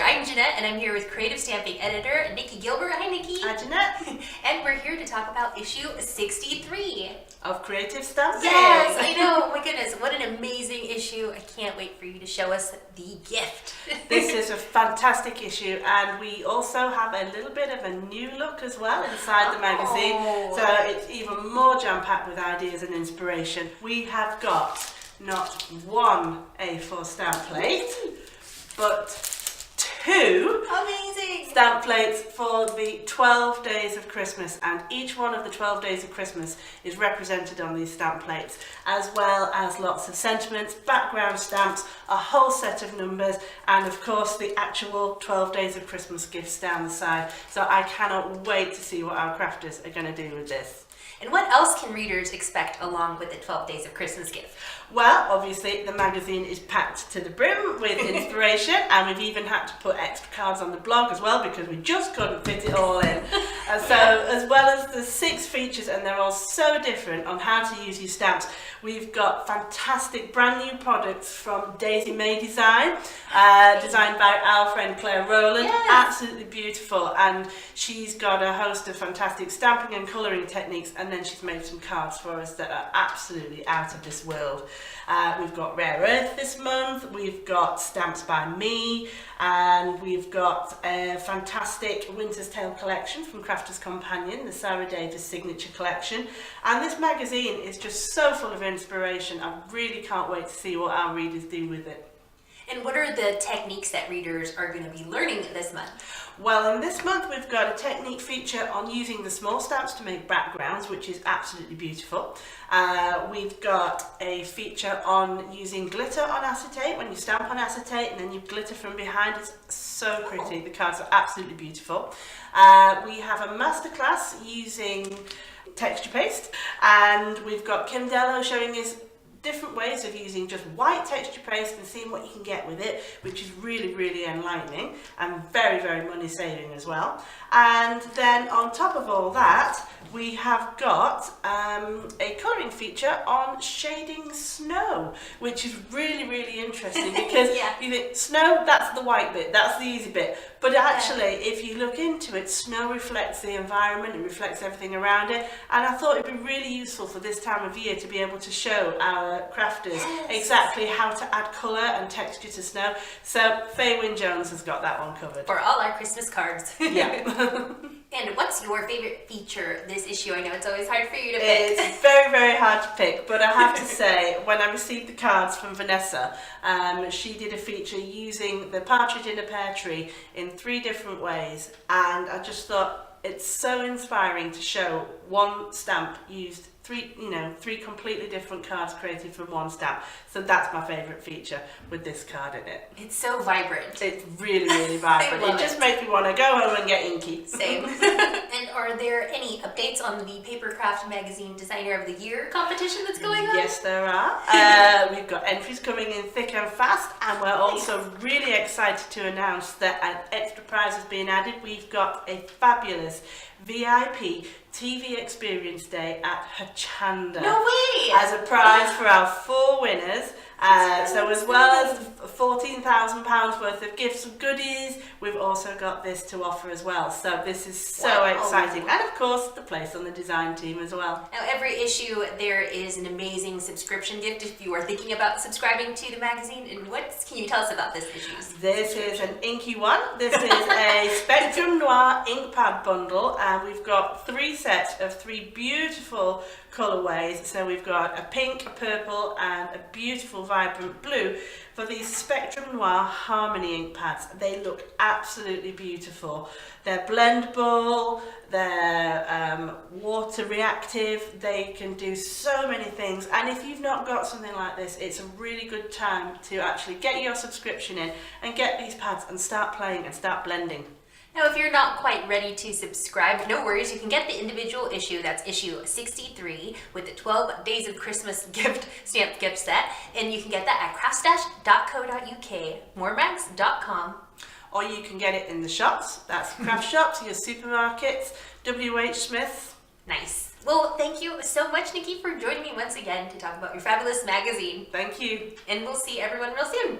I'm Jeanette, and I'm here with creative stamping editor Nikki Gilbert. Hi, Nikki. Hi, Jeanette. And we're here to talk about issue 63 of Creative Stamping. Yes, I know. Oh my goodness, what an amazing issue. I can't wait for you to show us the gift. This is a fantastic issue, and we also have a little bit of a new look as well inside the magazine. So it's even more jam-packed with ideas and inspiration. We have got not one A4 stamp plate, but two amazing stamp plates for the 12 days of Christmas, and each one of the 12 days of Christmas is represented on these stamp plates, as well as lots of sentiments, background stamps, a whole set of numbers, and of course the actual 12 days of Christmas gifts down the side. So I cannot wait to see what our crafters are going to do with this. And what else can readers expect along with the 12 Days of Christmas gift? Well, obviously the magazine is packed to the brim with inspiration, and we've even had to put extra cards on the blog as well because we just couldn't fit it all in. So as well as the 6 features, and they're all so different on how to use your stamps, we've got fantastic brand new products from Daisy May Design, designed by our friend Claire Rowland. Yes. Absolutely beautiful, and she's got a host of fantastic stamping and colouring techniques, and then she's made some cards for us that are absolutely out of this world. We've got Rare Earth this month, we've got Stamps by Me, and we've got a fantastic Winter's Tale collection from Crafters Companion, the Sarah Davis signature collection. And this magazine is just so full of inspiration. I really can't wait to see what our readers do with it. And what are the techniques that readers are going to be learning this month? Well, in this month we've got a technique feature on using the small stamps to make backgrounds, which is absolutely beautiful. We've got a feature on using glitter on acetate, when you stamp on acetate and then you glitter from behind. It's so pretty. The cards are absolutely beautiful. We have a masterclass using texture paste, and we've got Kim Dello showing us different ways of using just white texture paste and seeing what you can get with it, which is really, really enlightening and very, very money saving as well. And then on top of all that, we have got a colouring feature on shading snow, which is really, really interesting because you think snow, that's the white bit, that's the easy bit. But actually, if you look into it, snow reflects the environment, it reflects everything around it. And I thought it'd be really useful for this time of year to be able to show our crafters exactly how to add colour and texture to snow. So Faye Wynne Jones has got that one covered. For all our Christmas cards. Yeah. And what's your favorite feature this issue? I know it's always hard for you to pick. It's very, very hard to pick, but I have to say, when I received the cards from Vanessa, she did a feature using the partridge in a pear tree in 3 different ways, and I just thought it's so inspiring to show one stamp used 3 completely different cards created from one stamp. So that's my favourite feature with this card in it. It's so vibrant. It's really, really vibrant. It just makes me want to go home and get inky. Same. And are there any updates on the Papercraft Magazine Designer of the Year competition that's going on? Yes, there are. We've got entries coming in thick and fast, and we're also really excited to announce that an extra prize has been added. We've got a fabulous VIP TV Experience Day at Hochanda. No way! As a prize for our 4 winners. So as well as £14,000 worth of gifts and goodies, we've also got this to offer as well. So this is so exciting. And of course, the place on the design team as well. Now, every issue there is an amazing subscription gift if you are thinking about subscribing to the magazine. And what can you tell us about this issue? This is an inky one. This is a Spectrum Noir ink pad bundle, and we've got 3 sets of 3 beautiful colourways. So we've got a pink, a purple, and a beautiful vibrant blue for these Spectrum Noir Harmony ink pads. They look absolutely beautiful. They're blendable, they're water reactive, they can do so many things, and if you've not got something like this, it's a really good time to actually get your subscription in and get these pads and start playing and start blending. Now, if you're not quite ready to subscribe, no worries. You can get the individual issue, that's issue 63, with the 12 Days of Christmas stamped gift set, and you can get that at craftstash.co.uk, moremags.com. Or you can get it in the shops, that's craft shops, your supermarkets, WH Smith's. Nice. Well, thank you so much, Nikki, for joining me once again to talk about your fabulous magazine. Thank you. And we'll see everyone real soon.